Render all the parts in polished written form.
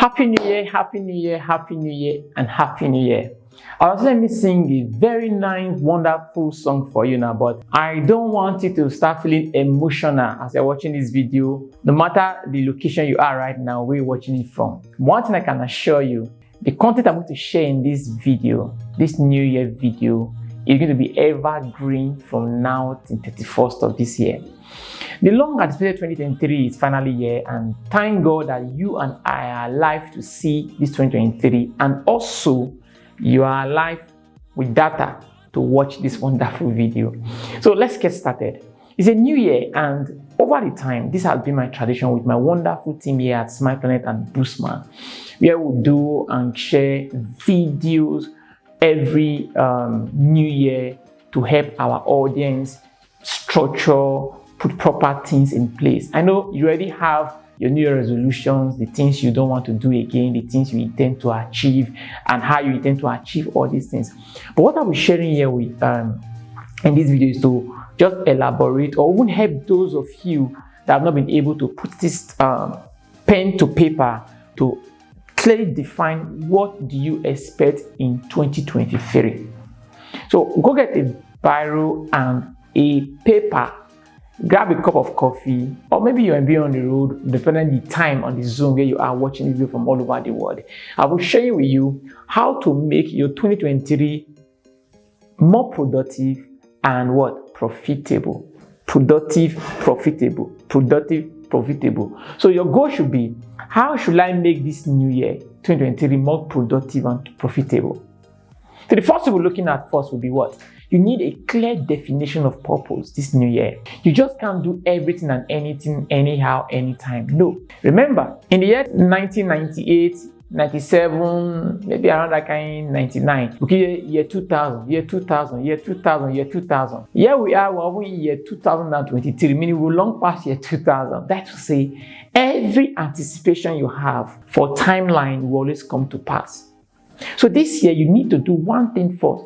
Happy New Year, Happy New Year, Happy New Year, and Happy New Year. Let me sing a very nice, wonderful song for you now, but I don't want you to start feeling emotional as you're watching this video, no matter the location you are right now, where you're watching it from. One thing I can assure you, the content I'm going to share in this video, this New Year video, is going to be evergreen from now till 31st of this year. The long anticipated 2023 is finally here, and thank God that you and I are alive to see this 2023, and also you are alive with data to watch this wonderful video. So let's get started. It's a new year, and over the time, this has been my tradition with my wonderful team here at Smile Planet and Boostman, where we do and share videos every new year to help our audience structure, put proper things in place. I know you already have your New Year resolutions, the things you don't want to do again, the things you intend to achieve, and how you intend to achieve all these things. But what I'll be sharing here with in this video is to just elaborate or even help those of you that have not been able to put this pen to paper to clearly define what do you expect in 2023. So go get a biro and a paper, grab a cup of coffee, or maybe you might be on the road, depending on the time on the Zoom where you are watching this video from all over the world. I will share with you how to make your 2023 more productive and what? Profitable. Productive, profitable. Productive, profitable. So your goal should be, how should I make this new year 2023 more productive and profitable? So the first thing we're looking at first will be what? You need a clear definition of purpose this new year. You just can't do everything and anything, anyhow, anytime. No. Remember, in the year 1998, 97, maybe around that kind, 99. Okay, year 2000, year 2000, year 2000, year 2000. Here we are, we're in year 2023, meaning we're long past year 2000. That to say, every anticipation you have for timeline will always come to pass. So this year, you need to do one thing first.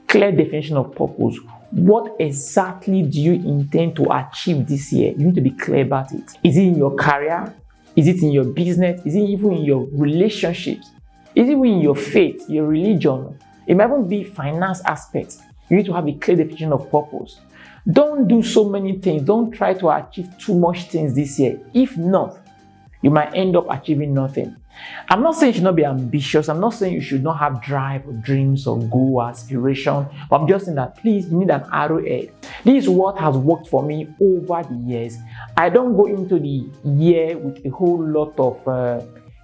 Clear definition of purpose. What exactly do you intend to achieve this year? You need to be clear about it. Is it in your career? Is it in your business? Is it even in your relationships? Is it even in your faith, your religion? It might even be finance aspects. You need to have a clear definition of purpose. Don't do so many things. Don't try to achieve too much things this year. If not, you might end up achieving nothing. I'm not saying you should not be ambitious. I'm not saying you should not have drive or dreams or goal or aspiration. But I'm just saying that please, you need an arrowhead. This is what has worked for me over the years. I don't go into the year with a whole lot of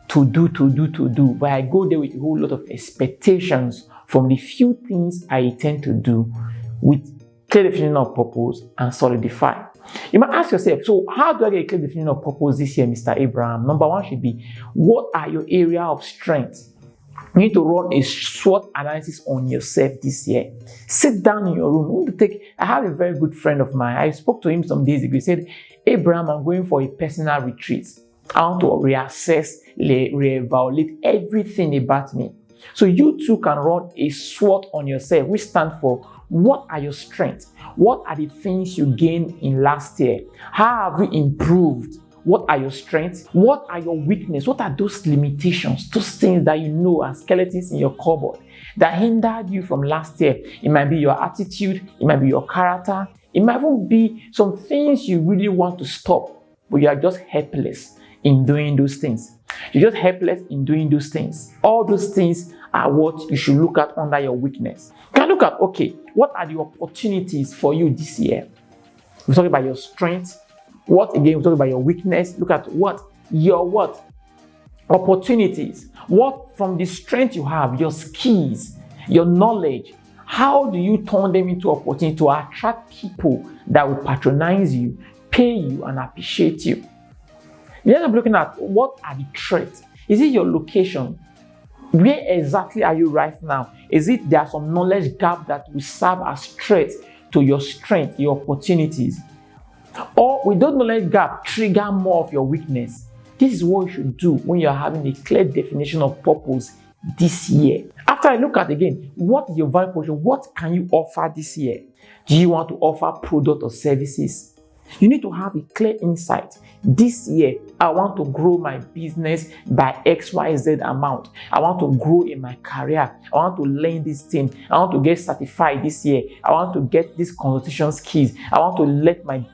to do, but I go there with a whole lot of expectations from the few things I intend to do with clear definition of purpose and solidify. You might ask yourself, so how do I get a clear definition of purpose this year, Mr. Abraham? Number one should be, what are your area of strength? You need to run a SWOT analysis on yourself this year. Sit down in your room. I have a very good friend of mine. I spoke to him some days ago. He said, Abraham, I'm going for a personal retreat. I want to reassess, reevaluate everything about me. So you too can run a SWOT on yourself, which stands for, what are your strengths? What are the things you gained in last year? How have you improved? What are your strengths? What are your weaknesses? What are those limitations? Those things that you know are skeletons in your cupboard that hindered you from last year. It might be your attitude. It might be your character. It might even be some things you really want to stop, but you are just helpless in doing those things. You're just helpless in doing those things. All those things are what you should look at under your weakness. You can look at, okay, what are the opportunities for you this year? We're talking about your strengths. What again? We're talking about your weakness. Look at your opportunities. What from the strength you have, your skills, your knowledge, how do you turn them into opportunity to attract people that will patronize you, pay you, and appreciate you? You end up looking at, what are the threats? Is it your location? Where exactly are you right now? Is it there are some knowledge gap that will serve as threat to your strength, your opportunities? Or with those knowledge gap, trigger more of your weakness? This is what you should do when you're having a clear definition of purpose this year. After I look at again, what is your value proposition? What can you offer this year? Do you want to offer product or services? You need to have a clear insight. This year, I want to grow my business by XYZ amount. I want to grow in my career. I want to learn this thing. I want to get certified this year. I want to get these consultation skills. I want to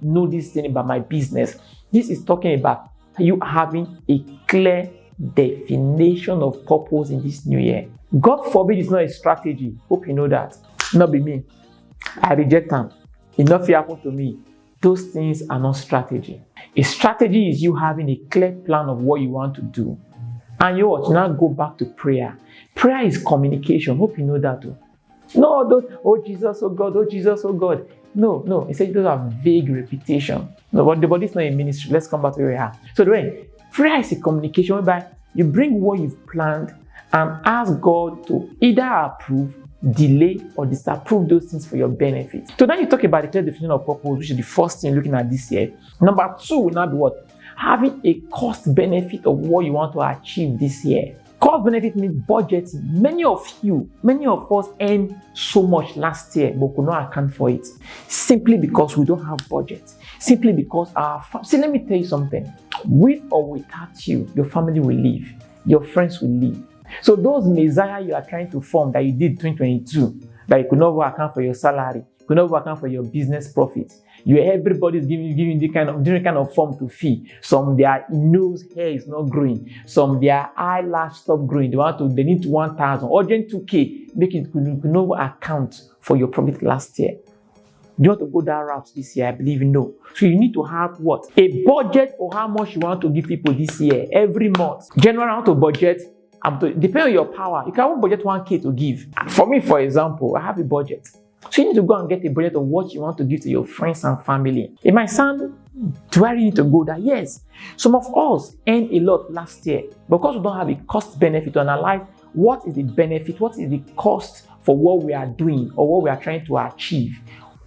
know this thing about my business. This is talking about you having a clear definition of purpose in this new year. God forbid it's not a strategy. Hope you know that. Not be me. I reject them. Enough happened to me. Those things are not strategy. A strategy is you having a clear plan of what you want to do. And you ought to now go back to prayer. Prayer is communication. Hope you know that too. No, don't, oh Jesus, oh God, oh Jesus, oh God. No. It says those are vague repetition. No, but the body is not a ministry. Let's come back to where we are. So the way prayer is a communication whereby you bring what you've planned and ask God to either approve, delay, or disapprove those things for your benefit. So now you talk about the clear definition of purpose, which is the first thing looking at this year. Number 2 will now be what? Having a cost benefit of what you want to achieve this year. Cost benefit means budgeting. Many of us earned so much last year but could not account for it simply because we don't have budget. Simply because see, let me tell you something. With or without you, your family will leave. Your friends will leave. So those messiah you are trying to form that you did 2022, that you could not account for your salary, could not account for your business profit. Everybody's giving different kind of form to fee. Some their nose hair is not growing. Some their eyelash stop growing. They need 1,000 urgent 2K. Make it could not account for your profit last year. Do you want to go that route this year? I believe no. So you need to have what? A budget for how much you want to give people this year every month. Generally, I want to budget. Depending on your power, you can budget 1K to give. For me, for example, I have a budget. So you need to go and get a budget of what you want to give to your friends and family. It might sound, do I really need to go there? Yes. Some of us earned a lot last year because we don't have a cost benefit to analyze what is the benefit, what is the cost for what we are doing or what we are trying to achieve.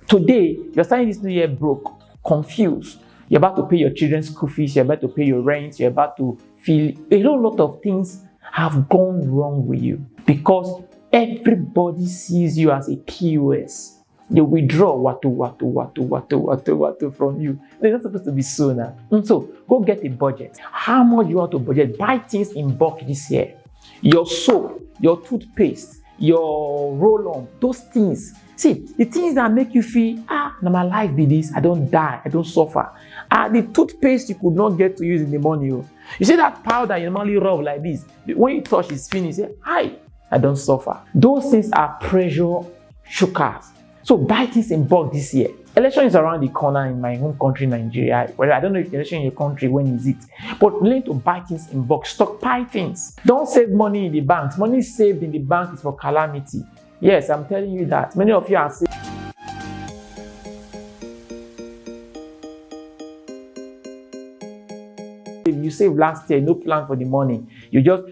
Today, you're starting this new year broke, confused. You're about to pay your children's school fees, you're about to pay your rent, you're about to feel a whole lot of things have gone wrong with you because everybody sees you as a POS. They withdraw watu from you. They're not supposed to be so now. So go get a budget. How much you want to budget? Buy things in bulk this year. Your soap, your toothpaste, your roll-on, those things. See, the things that make you feel, now my life be this, I don't die, I don't suffer. The toothpaste you could not get to use in the morning. You see that powder you normally rub like this. When you touch it's finished, you say, I don't suffer. Those things are pressure shookers. So buy things in bulk this year. Election is around the corner in my home country, Nigeria. Well, I don't know if election in your country, when is it? But learn to buy things in bulk. Stockpile things. Don't save money in the banks. Money saved in the bank is for calamity. Yes, I'm telling you that. Many of you are saving. You saved last year, no plan for the money.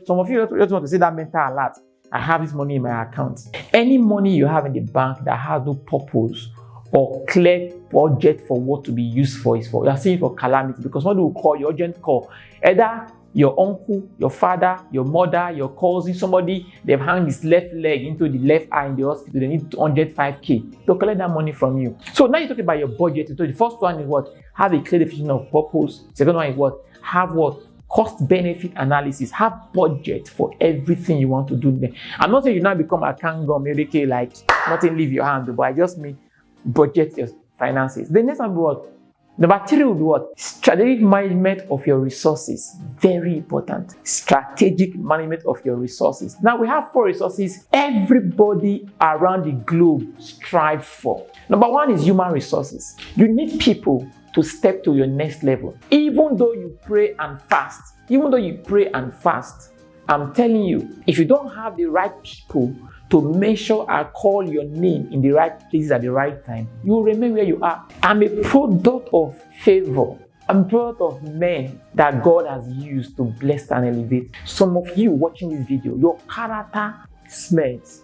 Some of you just want to say that mental alert. I have this money in my account. Any money you have in the bank that has no purpose or clear budget for what to be used for is for, you are saying for calamity, because somebody will call you, urgent call. Either your uncle, your father, your mother, your cousin, somebody, they've hung his left leg into the left eye in the hospital, they need 205K. They'll collect that money from you. So now you talk about your budget. So the first one is what? Have a clear definition of purpose. Second one is what? Have what? Cost benefit analysis. Have budget for everything you want to do. I'm not saying you now become a kangum, maybe like nothing leave your hand, but I just mean budget your finances. The next one will be what? Number 3 will be what? Strategic management of your resources. Very important. Strategic management of your resources. Now we have 4 resources everybody around the globe strive for. Number 1 is human resources. You need people to step to your next level. Even though you pray and fast, I'm telling you, if you don't have the right people to make sure I call your name in the right places at the right time, you will remain where you are. I'm a product of favor. I'm a product of men that God has used to bless and elevate. Some of you watching this video, your character smells.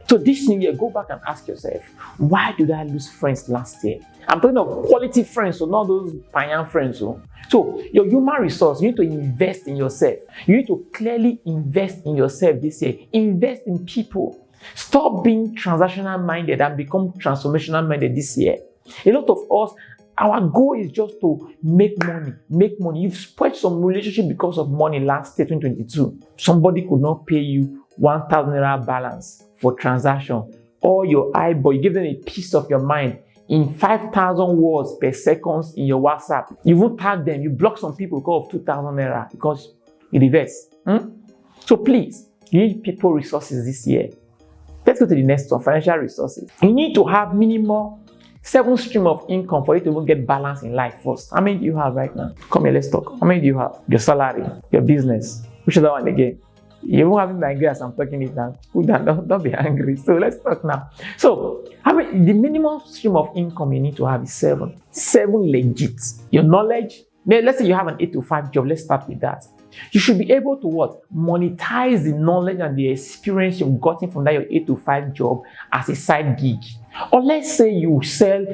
So this new year, go back and ask yourself, why did I lose friends last year? I'm talking of quality friends, so not those pioneer friends. So your human resource, you need to invest in yourself. You need to clearly invest in yourself this year. Invest in people. Stop being transactional minded and become transformational minded this year. A lot of us Our goal is just to make money, make money. You've spoiled some relationship because of money last year, 2022. Somebody could not pay you 1,000 naira balance for transaction. Or your eyeball, you give them a piece of your mind in 5,000 words per second in your WhatsApp. You won't tag them. You block some people because of 2,000 naira because you reverse. So please, you need people resources this year. Let's go to the next one, financial resources. You need to have minimum 7 streams of income for you to even get balance in life first. How many do you have right now? Come here, let's talk. How many do you have? Your salary, your business. Which other one again? You won't have me angry as I'm talking it now. Don't be angry. So let's talk now. So the minimum stream of income you need to have is 7. 7 legit. Your knowledge. Let's say you have an 8 to 5 job. Let's start with that. You should be able to what? Monetize the knowledge and the experience you've gotten from that your 8 to 5 job as a side gig. Or let's say you sell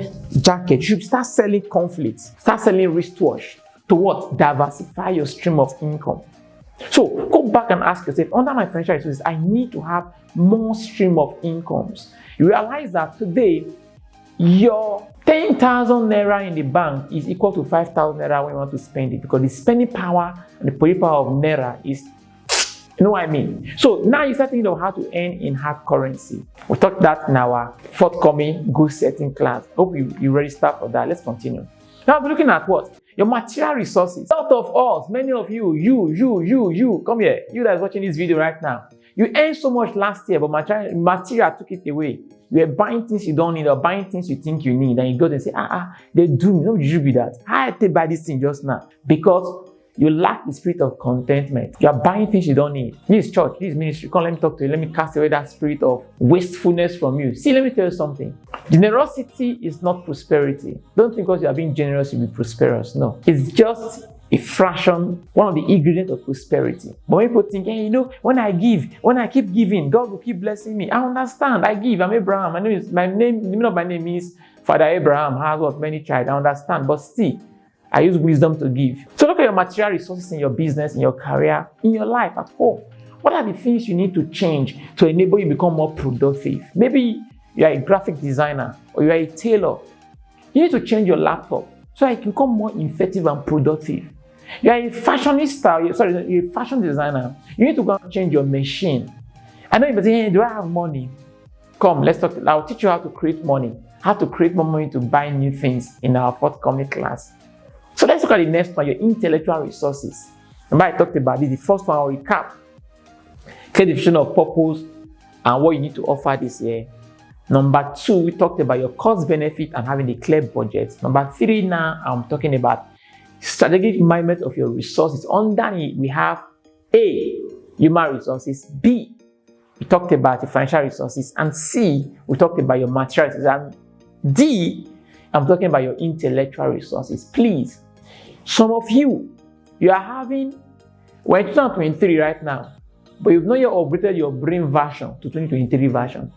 jackets. You should start selling conflicts. Start selling wristwatch to what? Diversify your stream of income. So go back and ask yourself, under my financial resources, I need to have more stream of incomes. You realize that today, your 10,000 naira in the bank is equal to 5,000 naira when you want to spend it, because the spending power and the purchasing power of naira is, you know what I mean? So now you start thinking of how to earn in hard currency. We'll talk that in our forthcoming goal setting class. Hope you register for that. Let's continue. Now we're looking at what? Your material resources. A lot of us, many of you, come here. You that's watching this video right now. You earned so much last year, but material took it away. You are buying things you don't need or buying things you think you need. And you go and say, they do me. No, you should be that. I had to buy this thing just now. Because you lack the spirit of contentment. You are buying things you don't need. This is church, this is ministry. Come, let me talk to you. Let me cast away that spirit of wastefulness from you. See, let me tell you something. Generosity is not prosperity. Don't think because you are being generous, you'll be prosperous. No. It's just a fraction, one of the ingredients of prosperity. But when people think, hey, when I keep giving, God will keep blessing me. I understand. I give. I'm Abraham. The meaning of my name is Father Abraham has what? Many children. I understand. But still, I use wisdom to give. So look at your material resources in your business, in your career, in your life, at home. What are the things you need to change to enable you to become more productive? Maybe you are a graphic designer or you are a tailor. You need to change your laptop so you can become more effective and productive. You are a fashionista, you're a fashion designer. You need to go and change your machine. I know you're saying, hey, do I have money? Come, let's talk. I'll teach you how to create money, how to create more money to buy new things in our forthcoming class. So let's look at the next one, your intellectual resources. Remember I talked about this. The first one, I'll recap. Clear definition of purpose and what you need to offer this year. Number 2, we talked about your cost benefit and having a clear budget. Number 3, now I'm talking about strategic management of your resources. Under it, we have A, human resources. B, we talked about your financial resources. And C, we talked about your material resources. And D, I'm talking about your intellectual resources. Please, some of you are having, we're in 2023 right now, but you've not yet upgraded your brain version to 2023 version.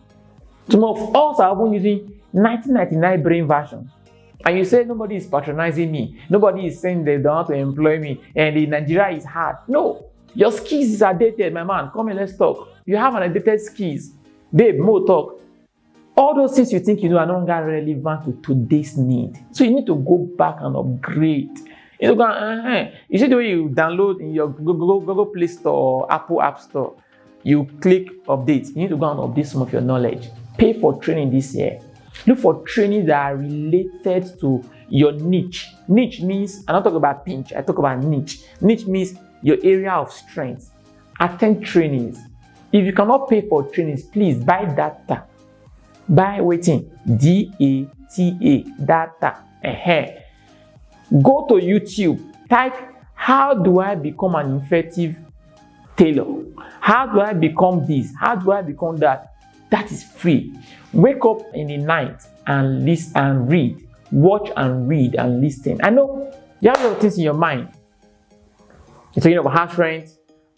Some of us are even using 1999 brain version. And you say nobody is patronizing me. Nobody is saying they don't want to employ me. And in Nigeria is hard. No. Your skills are dated, my man. Come here, let's talk. You have an outdated skills. Babe, more talk. All those things you think you know are no longer relevant to today's need. So you need to go back and upgrade. You know, you see the way you download in your Google Play Store or Apple App Store. You click update. You need to go and update some of your knowledge. Pay for training this year. Look for training that are related to your niche. Niche means, I'm not talking about pinch, I talk about niche. Niche means your area of strength. Attend trainings. If you cannot pay for trainings, please buy data. Buy waiting. DATA. Data. Go to YouTube. Type, how do I become an effective tailor? How do I become this? How do I become that? That is free. Wake up in the night and listen and read. Watch and read and listen. I know you have a lot of things in your mind. You're talking about house rent.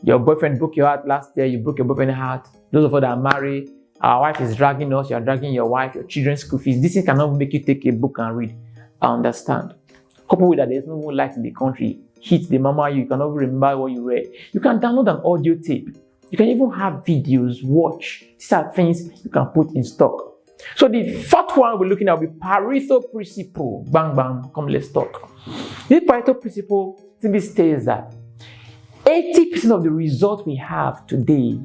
Your boyfriend broke your heart last year. You broke your boyfriend's heart. Those of us that are married, our wife is dragging us. You're dragging your wife, your children's school fees. This thing cannot make you take a book and read. I understand. Coupled with that, there's no more light in the country. Hit the mama, you cannot remember what you read. You can download an audio tape. You can even have videos, watch. These are things you can put in stock. So the fourth one we're looking at will be Pareto Principle. Bang, bang, come let's talk. This Pareto Principle simply states that 80% of the result we have today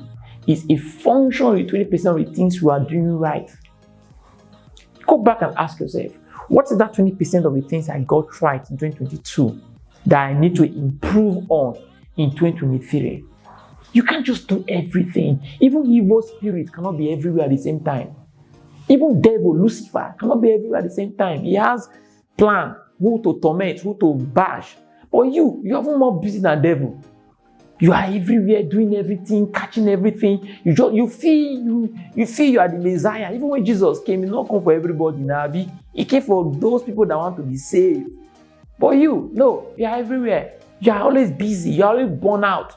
is a function of the 20% of the things we are doing right. Go back and ask yourself, what is that 20% of the things I got right in 2022 that I need to improve on in 2023? You can't just do everything. Even evil spirits cannot be everywhere at the same time. Even devil, Lucifer, cannot be everywhere at the same time. He has plan who to torment, who to bash. But you are even more busy than devil. You are everywhere, doing everything, catching everything. You feel you are the Messiah. Even when Jesus came, he did not come for everybody. Nabi. He came for those people that want to be saved. But you are everywhere. You are always busy. You are always burnt out.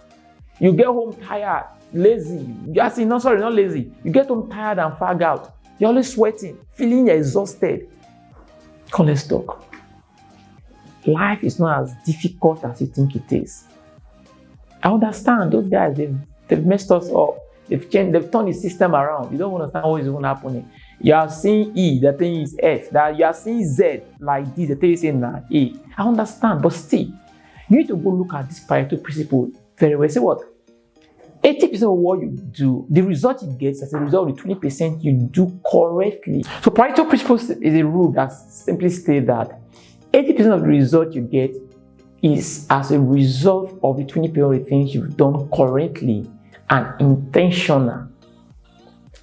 You get home tired, lazy. Not lazy. You get home tired and fag out. You're always sweating, feeling exhausted. Come, let's talk. Life is not as difficult as you think it is. I understand those guys, they've messed us up. They've turned the system around. You don't understand what is even happening. You are seeing E, the thing is F. That you are seeing Z like this, the thing is saying A. I understand, but still, you need to go look at this Pareto Principle very well. Say what? 80% of what you do, the result you get as a result of the 20% you do correctly. So Pareto Principles is a rule that simply states that 80% of the result you get is as a result of the 20% of the things you've done correctly and intentional.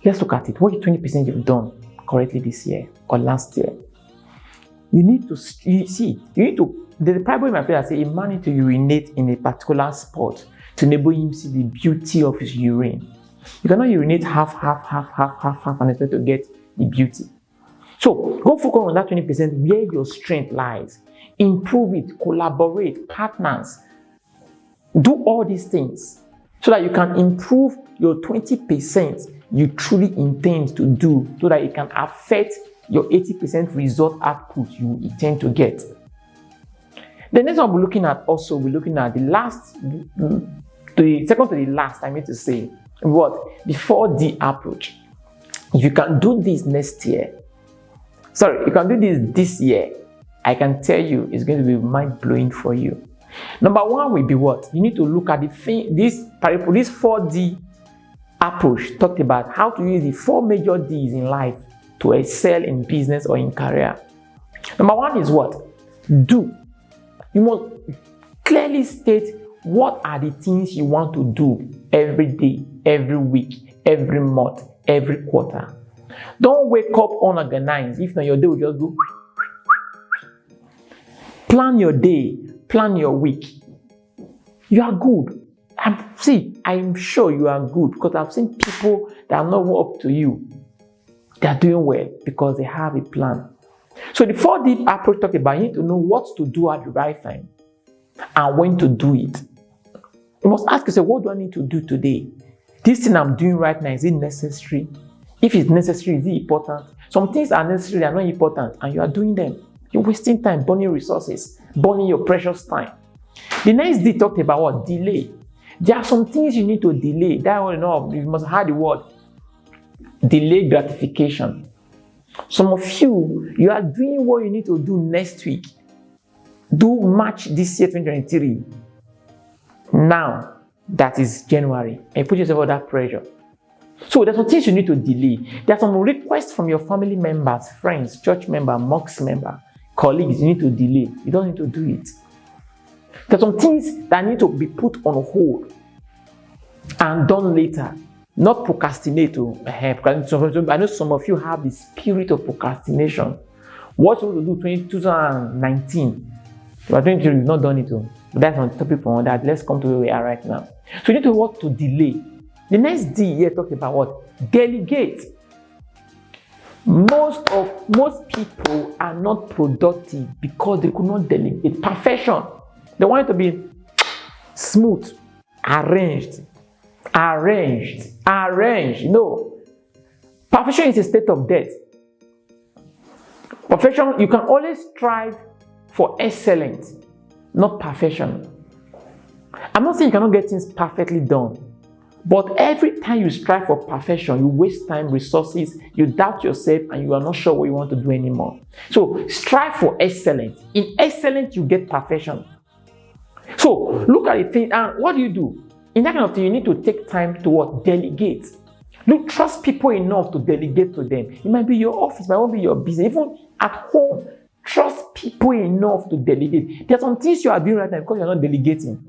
Let's look at it. What is 20% you've done correctly this year or last year? You need to see. There's a Bible in my prayer that says a man needs to urinate in a particular spot to enable him to see the beauty of his urine. You cannot urinate half, and expect to get the beauty. So go focus on that 20% where your strength lies. Improve it, collaborate, partners. Do all these things so that you can improve your 20% you truly intend to do so that it can affect your 80% result output you intend to get. The next one we're looking at the second to the last, I mean to say, what? The 4D approach. If you can do this you can do this year, I can tell you it's going to be mind-blowing for you. Number one will be what? You need to look at this 4D approach talked about how to use the 4 major Ds in life to excel in business or in career. Number one is what? Do. You must clearly state what are the things you want to do every day, every week, every month, every quarter. Don't wake up unorganized. If not, your day will just go. Plan your day, plan your week. You are good. I'm sure you are good because I've seen people that are not up to you. They are doing well because they have a plan. So the 4D approach talks about you need to know what to do at the right time and when to do it. You must ask yourself, what do I need to do today? This thing I'm doing right now, is it necessary? If it's necessary, is it important? Some things are necessary, they are not important, and you are doing them. You're wasting time, burning resources, burning your precious time. The next D talked about what? Delay. There are some things you need to delay. That one, you must have the word delay gratification. Some of you are doing what you need to do next week. Do March this year, 2023. Now, that is January. And put yourself under pressure. So there's some things you need to delay. There are some requests from your family members, friends, church member, mosque member, colleagues. You need to delay. You don't need to do it. There's some things that need to be put on hold and done later. Not procrastinate. I know some of you have the spirit of procrastination. What you want to do 2019? But 2020 you've not done it. But that's on topic for that. Let's come to where we are right now. So you need to work to delay. The next D here talks about what? Delegate. Most people are not productive because they could not delegate. Perfection. They want it to be smooth, arranged. No. Perfection is a state of death. Perfection, you can always strive for excellence, not perfection. I'm not saying you cannot get things perfectly done, But every time you strive for perfection, you waste time, resources, you doubt yourself, and you are not sure what you want to do anymore. So strive for excellence. In excellence, you get perfection. So look at the thing, and what do? In that kind of thing, you need to take time to what? Delegate. Look, trust people enough to delegate to them. It might be your office, it might not be your business, even at home. Trust people enough to delegate. There are some things you are doing right now because you're not delegating.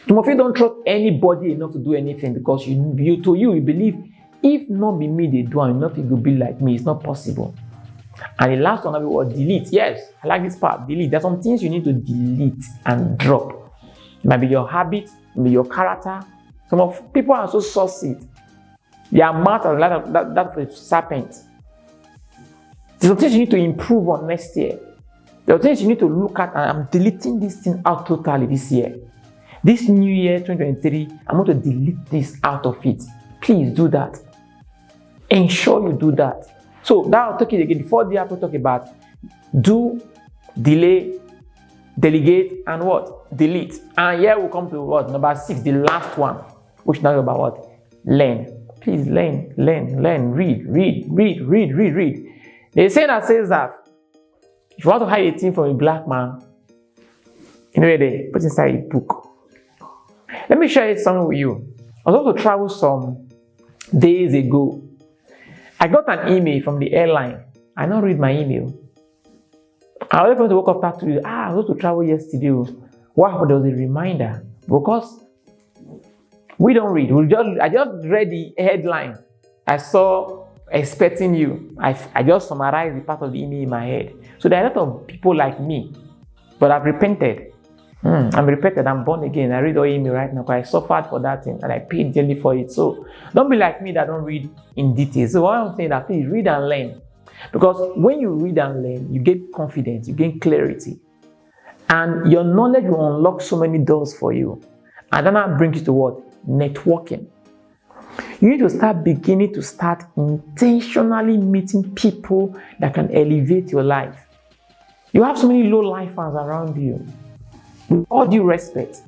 Some of you don't trust anybody enough to do anything because you believe, if not be me, they do, and nothing will be like me. It's not possible. And the last one was delete. Yes, I like this part. Delete. There are some things you need to delete and drop. It might be your habit, maybe your character. Some of people are so saucy. Their mouth are like that of a serpent. There's some things you need to improve on next year. There are things you need to look at, and I'm deleting this thing out totally this year. This new year, 2023, I'm going to delete this out of it. Please do that. Ensure you do that. So now I'll talk it again. Before the I'll talk about do, delay, delegate, and what? Delete. And here we'll come to what? Number 6, the last one, which is now about what? Learn. Please learn, read. There's a saying that says that if you want to hide a thing from a black man, you know they put inside a book. Let me share something with you. I was about to travel some days ago. I got an email from the airline. I don't read my email. I was going to wake up to I was going to travel yesterday. What happened? There was a reminder because we don't read. I just read the headline. I saw expecting you. I just summarized the part of the email in my head. So there are a lot of people like me, but I've repented. I'm repented. I'm born again. I read all email right now because I suffered for that thing and I paid dearly for it. So don't be like me that don't read in detail. So what I'm saying that please read and learn, because when you read and learn, you get confidence, you gain clarity, and your knowledge will unlock so many doors for you. And then that brings you to what? Networking. You need to start intentionally meeting people that can elevate your life. You have so many low lifers around you. With all due respect,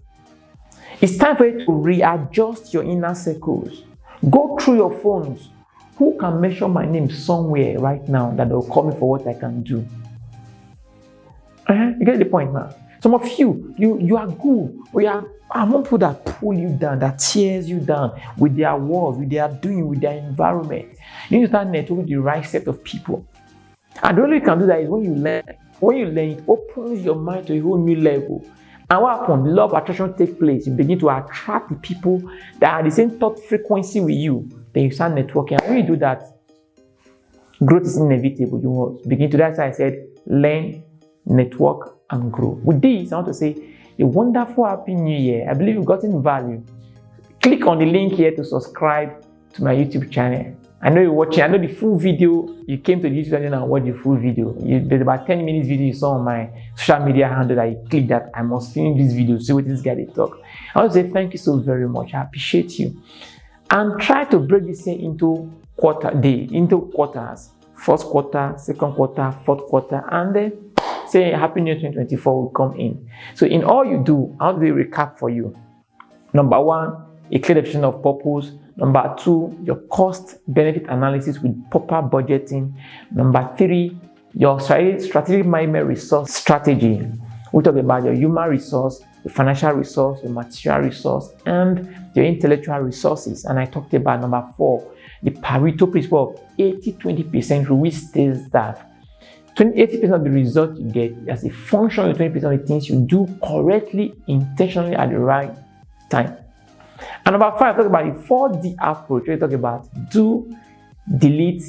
it's time for you to readjust your inner circles. Go through your phones. Who can mention my name somewhere right now that will call me for what I can do? You get the point now? Some of you are good. We are among people that pull you down, that tears you down with their words, with their doing, with their environment. You need to start networking with the right set of people. And the only way you can do that is when you learn. When you learn, it opens your mind to a whole new level. And what happens? Law of attraction takes place. You begin to attract the people that are the same thought frequency with you. Then you start networking. And when you do that, growth is inevitable. You will begin to. That's why I said, learn, network, and grow. With this, I want to say a wonderful, happy new year. I believe you've gotten value. Click on the link here to subscribe to my YouTube channel. I know you're watching. I know the full video. You came to the YouTube channel and watched the full video. There's about 10 minutes video you saw on my social media handle that you click that I must finish this video. See what this guy they talk. I want to say thank you so very much. I appreciate you. And try to break this thing into quarters. First quarter, second quarter, fourth quarter, and then say Happy New Year 2024 will come in. So in all you do, I want to recap for you. Number 1, a clear definition of purpose. Number 2, your cost benefit analysis with proper budgeting. Number 3, your strategic management resource strategy. We talk about your human resource, your financial resource, your material resource, and your intellectual resources. And I talked about number 4, the Proprietor Principle of 80-20% rule, which says that 80% of the result you get as a function of 20% of the things you do correctly, intentionally at the right time. And number 5, I talk about the 4D approach. We talk about do, delete,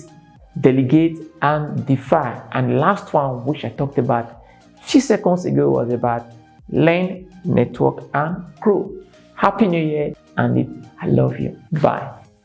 delegate, and defy. And the last one, which I talked about a few seconds ago, was about learn, network, and grow. Happy New Year, and I love you. Bye.